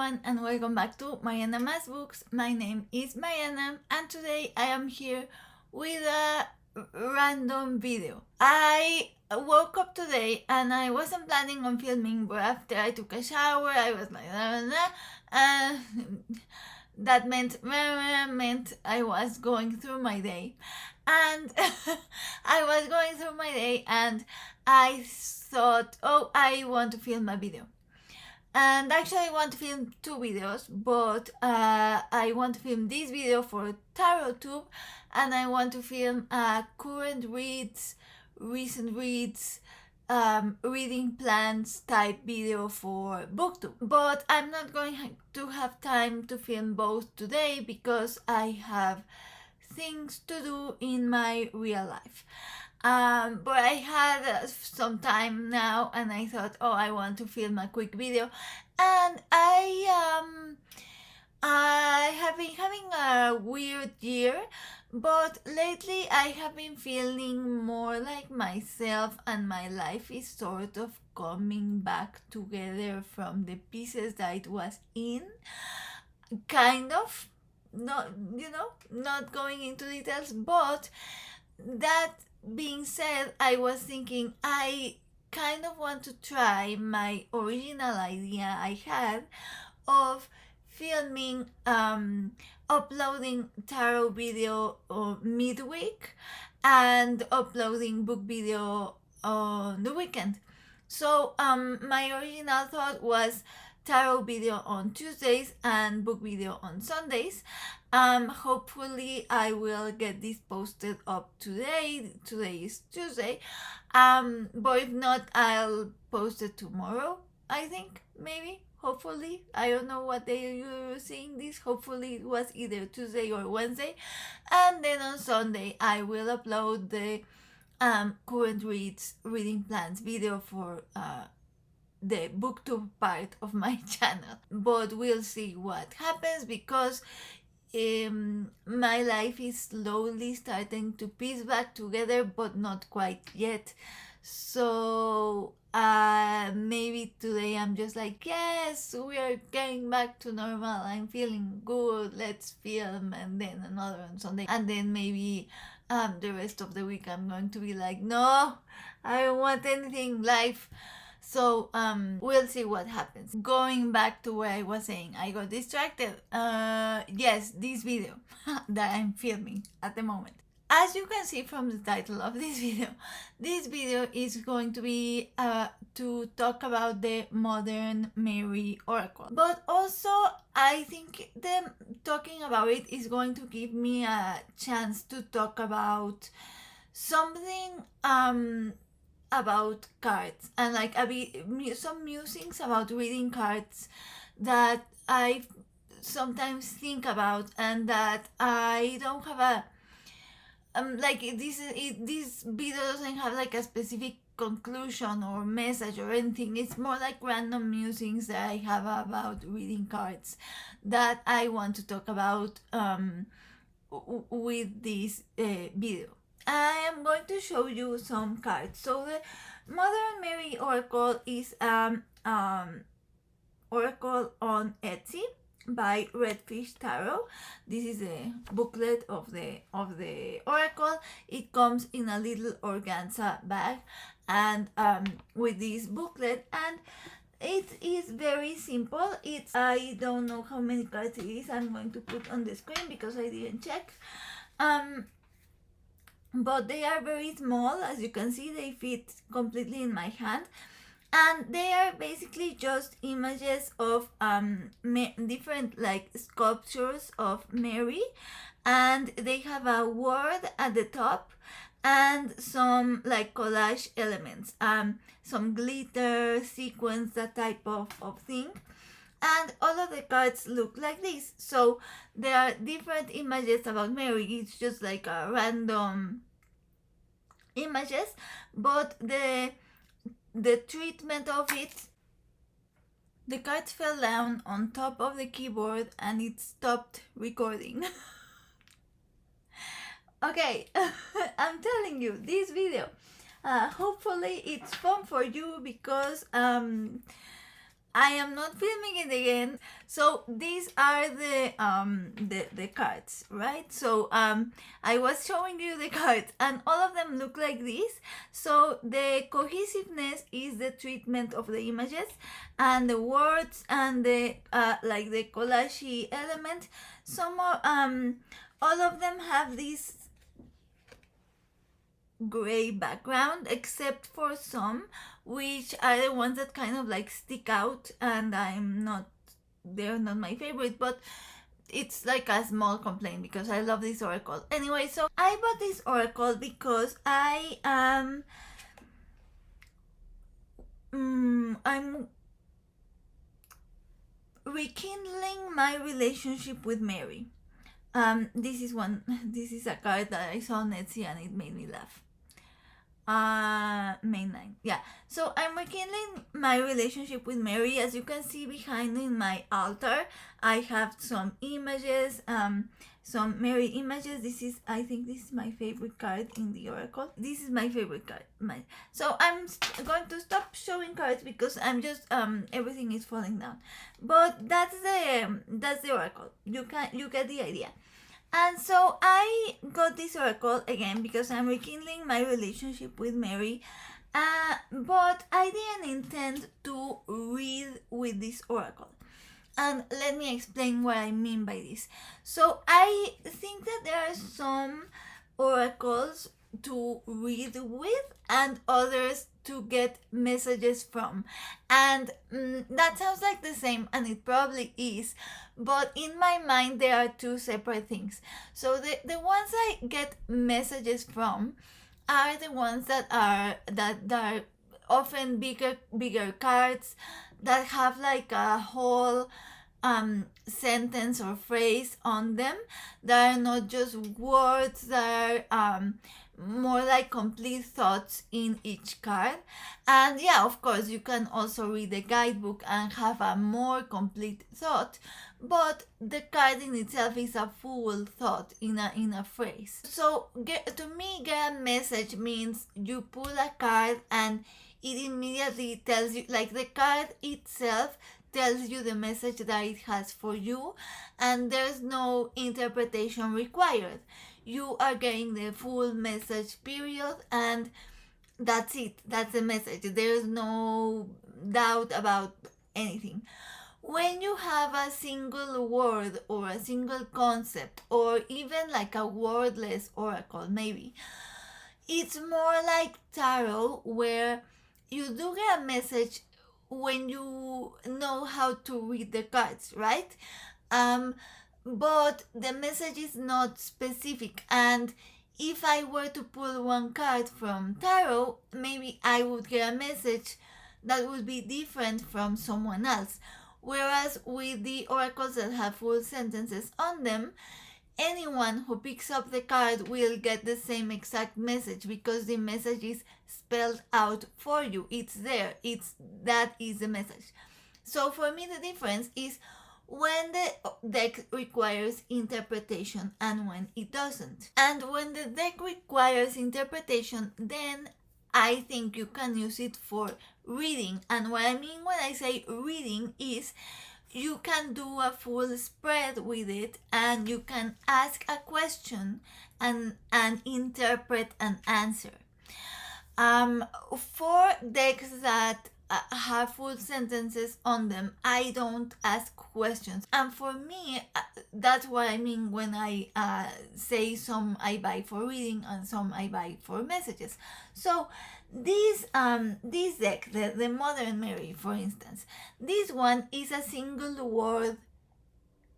everyone and welcome back to Mariana Mas Books. My name is Mariana and today I am here with a random video. I woke up today and I wasn't planning on filming, but after I took a shower I was like that meant I was going through my day, and I was going through my day and I thought, oh, I want to film a video. And actually I want to film two videos, but I want to film this video for TarotTube, and I want to film current reads, recent reads, reading plans type video for BookTube. But I'm not going to have time to film both today because I have things to do in my real life. But I had some time now and I thought, oh, I want to film a quick video. And I have been having a weird year, but lately I have been feeling more like myself and my life is sort of coming back together from the pieces that it was in. Kind of. Not going into details, but that being said, I was thinking I kind of want to try my original idea I had of filming, uploading tarot video midweek and uploading book video on the weekend. So my original thought was tarot video on Tuesdays and book video on Sundays. Hopefully I will get this posted up today. Today is Tuesday. But if not, I'll post it tomorrow, I think, maybe, hopefully. I don't know what day you're seeing this. Hopefully it was either Tuesday or Wednesday. And then on Sunday I will upload the current reading plans video for the BookTube part of my channel. But we'll see what happens because my life is slowly starting to piece back together, but not quite yet. So maybe today I'm just like, yes, we are getting back to normal, I'm feeling good, let's film, and then another on Sunday, and then maybe the rest of the week I'm going to be like, no, I don't want anything live. So we'll see what happens. Going back to where I was saying, I got distracted. Yes, this video that I'm filming at the moment. As you can see from the title of this video is going to be to talk about the Modern Mary Oracle. But also, I think them talking about it is going to give me a chance to talk about something about cards and like some musings about reading cards that I sometimes think about and that I don't have a like this video doesn't have like a specific conclusion or message or anything. It's more like random musings that I have about reading cards that I want to talk about with this video. I am going to show you some cards. So the Modern Mary Oracle is oracle on Etsy by Redfish Tarot. This is a booklet of the oracle. It comes in a little organza bag and with this booklet, and it is very simple. I don't know how many cards it is. I'm going to put on the screen because I didn't check. But they are very small. As you can see, they fit completely in my hand, and they are basically just images of different like sculptures of Mary, and they have a word at the top and some like collage elements, some glitter, sequins, that type of thing. And all of the cards look like this. So there are different images about Mary. It's just like a random images, but the treatment of it, the cards fell down on top of the keyboard and it stopped recording. Okay, I'm telling you, this video, hopefully it's fun for you because I am not filming it again. So these are the cards, right? So I was showing you the cards, and all of them look like this. So the cohesiveness is the treatment of the images, and the words, and the like the collage element. Some are, all of them have this gray background, except for some, which are the ones that kind of like stick out, and they're not my favorite, but it's like a small complaint because I love this oracle. Anyway, so I bought this oracle because I'm rekindling my relationship with Mary. This is one. This is a card that I saw on Etsy and it made me laugh. May 9. Yeah. So I'm rekindling my relationship with Mary. As you can see behind in my altar, I have some images, some Mary images. I think this is my favorite card in the oracle. This is my favorite card. So I'm going to stop showing cards because I'm just everything is falling down. But that's the oracle. You get the idea. And so I got this oracle again because I'm rekindling my relationship with Mary, but I didn't intend to read with this oracle. And let me explain what I mean by this. So I think that there are some oracles to read with and others to get messages from, and that sounds like the same, and it probably is, but in my mind there are two separate things. So the ones I get messages from are the ones that are often bigger cards that have like a whole sentence or phrase on them, that are not just words, that are more like complete thoughts in each card. And yeah, of course you can also read the guidebook and have a more complete thought, but the card in itself is a full thought in a phrase. So to me, get a message means you pull a card and it immediately tells you, like the card itself tells you the message that it has for you, and there's no interpretation required. You are getting the full message, period, and that's it. That's the message. There's no doubt about anything. When you have a single word or a single concept, or even like a wordless oracle, maybe, it's more like tarot, where you do get a message when you know how to read the cards, right? But the message is not specific, and if I were to pull one card from tarot, maybe I would get a message that would be different from someone else. Whereas with the oracles that have full sentences on them, anyone who picks up the card will get the same exact message because the message is spelled out for you. It's there. That is the message. So for me, the difference is when the deck requires interpretation and when it doesn't. And when the deck requires interpretation, then I think you can use it for reading. And what I mean when I say reading is you can do a full spread with it, and you can ask a question and interpret an answer. For decks that have full sentences on them, I don't ask questions. And for me, that's what I mean when I say some I buy for reading and some I buy for messages. So this deck, the Modern Mary, for instance, this one is a single word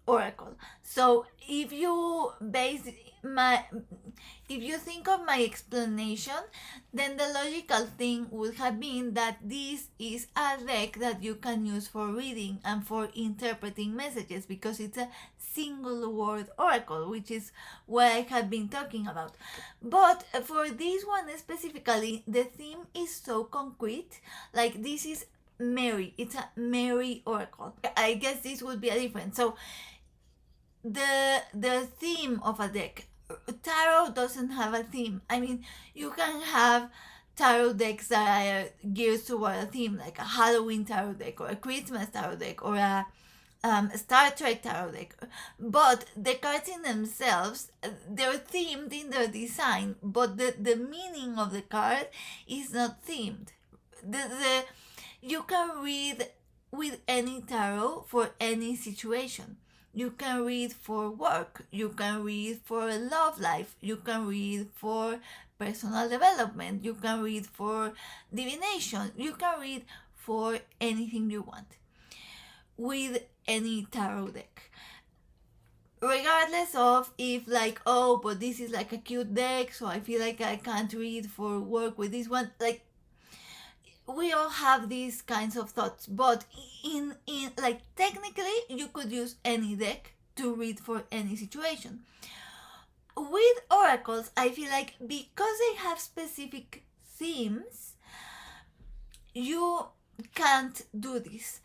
oracle. So if you think of my explanation, then the logical thing would have been that this is a deck that you can use for reading and for interpreting messages, because it's a single word oracle, which is what I have been talking about. But for this one specifically, the theme is so concrete. Like, this is Mary. It's a Mary oracle. I guess this would be a difference. So the theme of a deck, tarot doesn't have a theme. I mean, you can have tarot decks that are geared toward a theme, like a Halloween tarot deck or a Christmas tarot deck or a Star Trek tarot deck. But the cards in themselves, they're themed in their design, but the meaning of the card is not themed. You can read with any tarot for any situation. You can read for work, you can read for love life, you can read for personal development, you can read for divination, you can read for anything you want with any tarot deck. Regardless of if like, oh, but this is like a cute deck, so I feel like I can't read for work with this one. Like, we all have these kinds of thoughts, but in like technically you could use any deck to read for any situation. With oracles, I feel like because they have specific themes, you can't do this.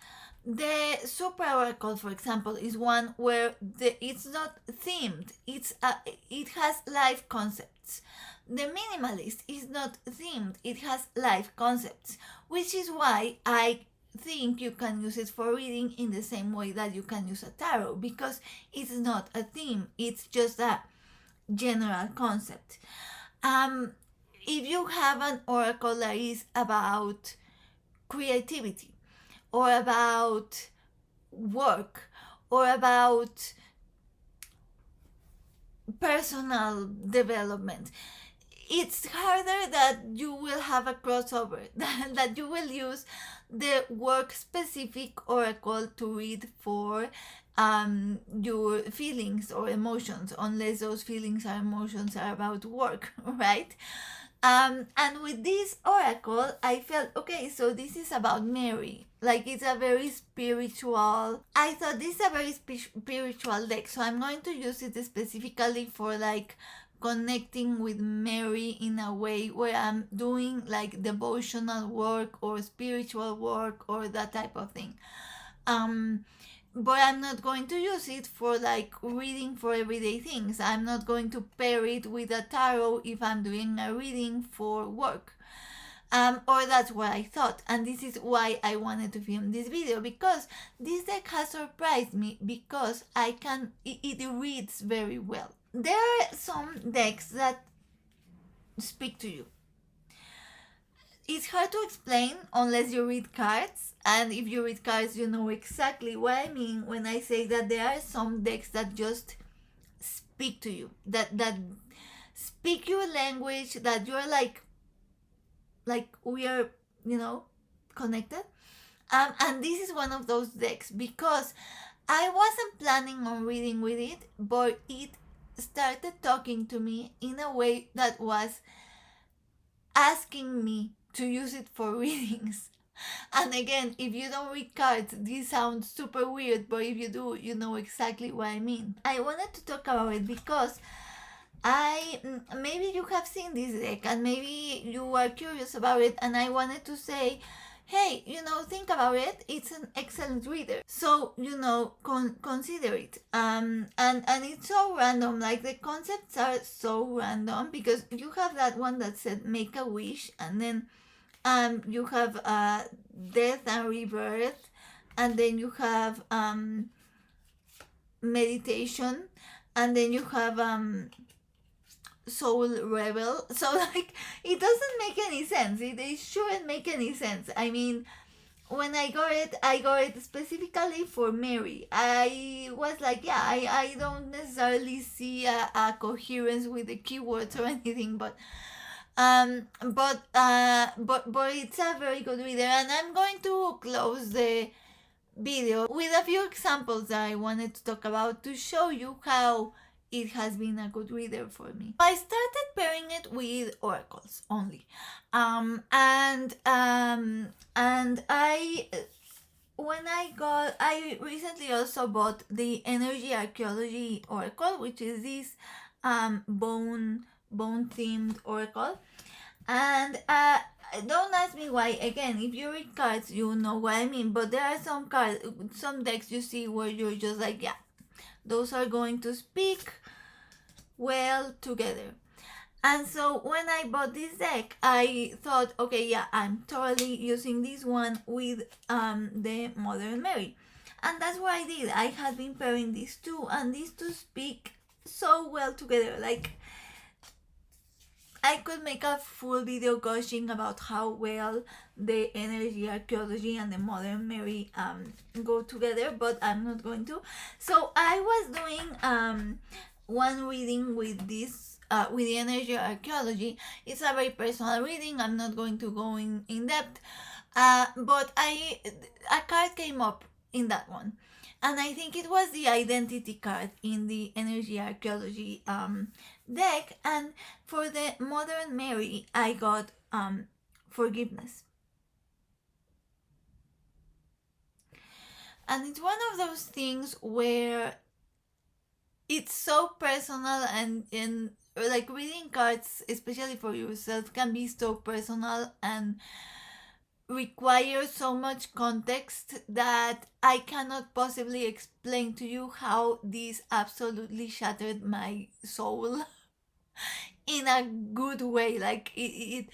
The Supra Oracle, for example, is one where it's not themed. It has life concepts. The Minimalist is not themed. It has life concepts, which is why I think you can use it for reading in the same way that you can use a tarot, because it's not a theme. It's just a general concept. If you have an oracle that is about creativity, or about work, or about personal development, it's harder that you will have a crossover, that you will use the work specific oracle to read for your feelings or emotions, unless those feelings or emotions are about work, right? And with this oracle, I felt, okay, so this is about Mary. Like, it's a very spiritual. I thought this is a very spiritual deck, so I'm going to use it specifically for like connecting with Mary in a way where I'm doing like devotional work or spiritual work or that type of thing. But I'm not going to use it for like reading for everyday things. I'm not going to pair it with a tarot if I'm doing a reading for work. Or that's what I thought, and this is why I wanted to film this video, because this deck has surprised me, because it reads very well. There are some decks that speak to you. It's hard to explain unless you read cards, and if you read cards, you know exactly what I mean when I say that there are some decks that just speak to you, that speak your language, that you're like we are, connected. And this is one of those decks, because I wasn't planning on reading with it, but it started talking to me in a way that was asking me to use it for readings. And again, if you don't read cards, this sounds super weird, but if you do, you know exactly what I mean. I wanted to talk about it because maybe you have seen this deck and maybe you are curious about it, and I wanted to say, hey, think about it. It's an excellent reader, so consider it. And it's so random, like the concepts are so random, because you have that one that said make a wish, and then you have death and rebirth, and then you have meditation, and then you have soul rebel. So like, it doesn't make any sense. It shouldn't make any sense. I mean, when I got it specifically for Mary. I was like, yeah, I don't necessarily see a coherence with the keywords or anything, but it's a very good reader, and I'm going to close the video with a few examples that I wanted to talk about to show you how it has been a good reader for me. I started pairing it with oracles only, and I recently also bought the Energy Archaeology Oracle, which is this bone themed oracle, and don't ask me why. Again, if you read cards, you know what I mean, but there are some decks you see where you're just like, yeah, those are going to speak well together. And so when I bought this deck, I thought, okay, yeah, I'm totally using this one with the Mother and Mary. And that's what I did. I had been pairing these two, and these two speak so well together. Like, I could make a full video gushing about how well the energy archaeology and the modern Mary go together, but I'm not going to. So I was doing one reading with this with the energy archaeology. It's a very personal reading. I'm not going to go in depth, but a card came up in that one, and I think it was the identity card in the energy archaeology deck. And for the modern Mary, I got forgiveness. And it's one of those things where it's so personal, and like reading cards, especially for yourself, can be so personal and require so much context that I cannot possibly explain to you how this absolutely shattered my soul in a good way. Like it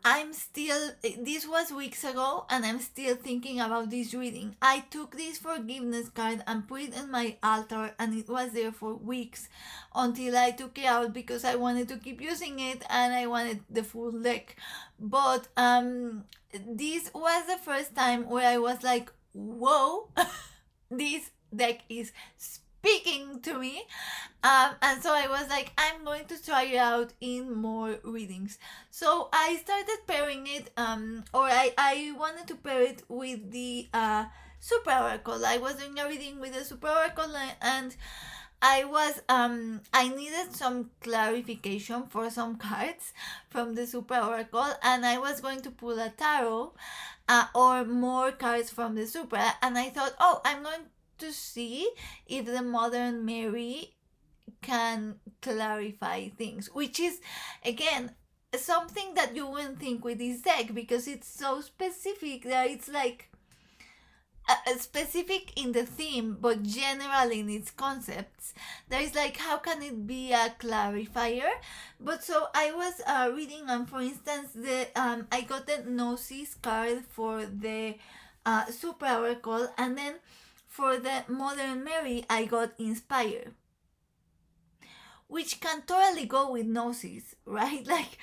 I'm still, this was weeks ago, and I'm still thinking about this reading. I took this forgiveness card and put it in my altar, and it was there for weeks until I took it out because I wanted to keep using it and I wanted the full deck. But this was the first time where I was like, whoa, this deck is speaking to me. And so I was like, I'm going to try it out in more readings. So I started pairing it, or I wanted to pair it with the Supra Oracle. I was doing a reading with the Supra Oracle, and I needed some clarification for some cards from the Supra Oracle, and I was going to pull a tarot or more cards from the Supra, and I thought, oh, I'm going to see if the modern Mary can clarify things, which is again something that you wouldn't think with this deck because it's so specific that it's like specific in the theme but general in its concepts. There is like, how can it be a clarifier? But so I was reading, and for instance, the I got the Gnosis card for the Supra Oracle, and then for the modern Mary I got Inspire, which can totally go with Gnosis, right? Like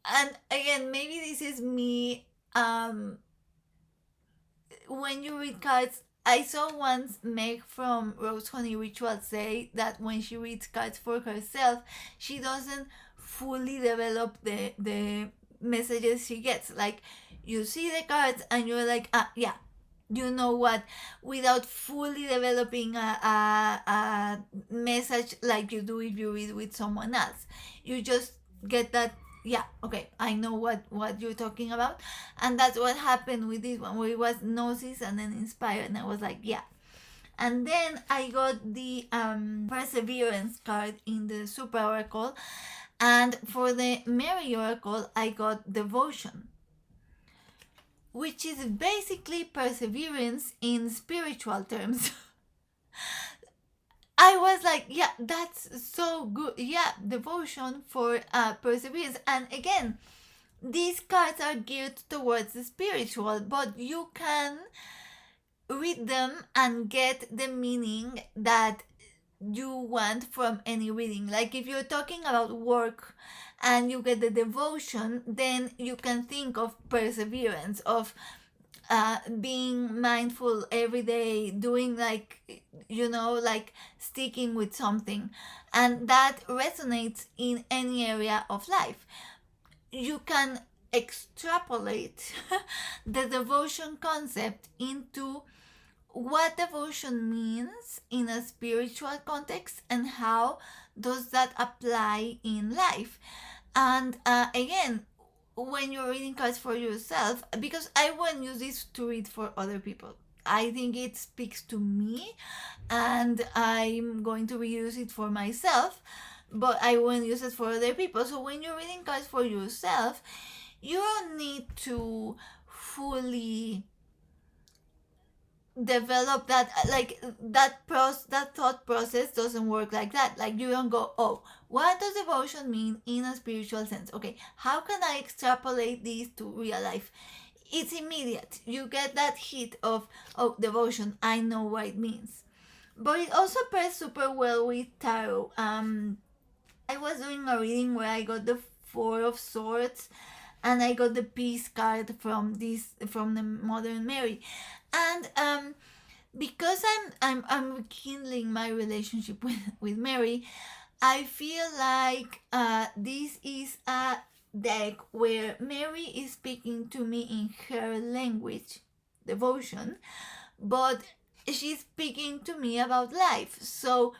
and again, maybe this is me, when you read cards, I saw once Meg from Rose Honey Ritual say that when she reads cards for herself, she doesn't fully develop the messages she gets. Like, you see the cards and you're like, yeah, you know what, without fully developing a message like you do if you read with someone else. You just get that, yeah, okay, I know what you're talking about. And that's what happened with this one, where it was Gnosis and then Inspired, and I was like, yeah. And then I got the Perseverance card in the Supra Oracle, and for the Mary Oracle I got Devotion, which is basically perseverance in spiritual terms. I was like, yeah, that's so good. Yeah, devotion for perseverance. And again, these cards are geared towards the spiritual, but you can read them and get the meaning that you want from any reading. Like, if you're talking about work and you get the devotion, then you can think of perseverance, of being mindful every day, doing like, like sticking with something, and that resonates in any area of life. You can extrapolate the devotion concept into what devotion means in a spiritual context and how does that apply in life. And again, when you're reading cards for yourself, because I wouldn't use this to read for other people, I think it speaks to me and I'm going to reuse it for myself, but I wouldn't use it for other people. So when you're reading cards for yourself, you don't need to fully develop that, like that thought process doesn't work like that. Like you don't go, oh, what does devotion mean in a spiritual sense? Okay, how can I extrapolate this to real life? It's immediate. You get that hit of, oh, devotion, I know what it means. But it also pairs super well with tarot. I was doing a reading where I got the Four of Swords, and I got the Peace card from the Modern Mary, and because I'm rekindling my relationship with Mary, I feel like this is a deck where Mary is speaking to me in her language, devotion, but she's speaking to me about life. So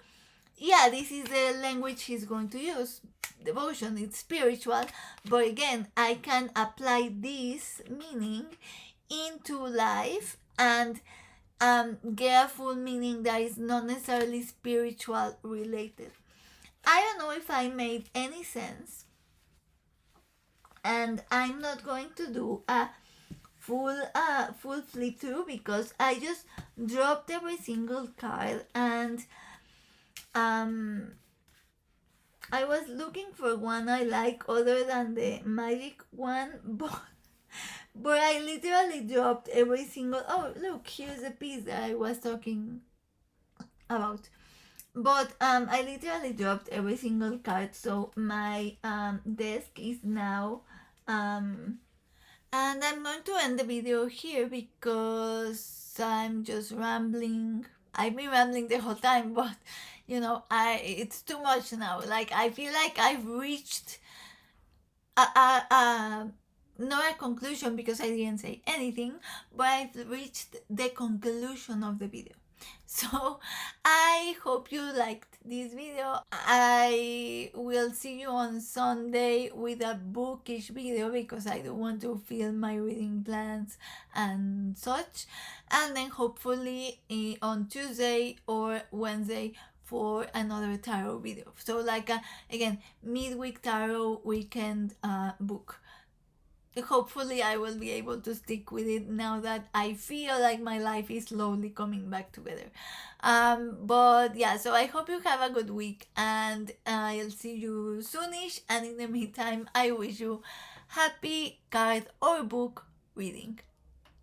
yeah, this is the language he's going to use. Devotion, it's spiritual, but again, I can apply this meaning into life and get a full meaning that is not necessarily spiritual related. I don't know if I made any sense, and I'm not going to do a full flip through because I just dropped every single card, and um I was looking for one I like other than the magic one, but I literally dropped every single. Oh, look, here's a piece that I was talking about. But I literally dropped every single card, so my desk is now and I'm going to end the video here because I'm just rambling. I've been rambling the whole time, but it's too much now. Like I feel like I've reached a not a conclusion because I didn't say anything, but I've reached the conclusion of the video. So I hope you liked this video. I will see you on Sunday with a bookish video because I don't want to film my reading plans and such, and then hopefully on Tuesday or Wednesday for another tarot video. So like again, midweek tarot, weekend book. Hopefully I will be able to stick with it now that I feel like my life is slowly coming back together. But yeah, so I hope you have a good week, and I'll see you soonish, and in the meantime I wish you happy card or book reading.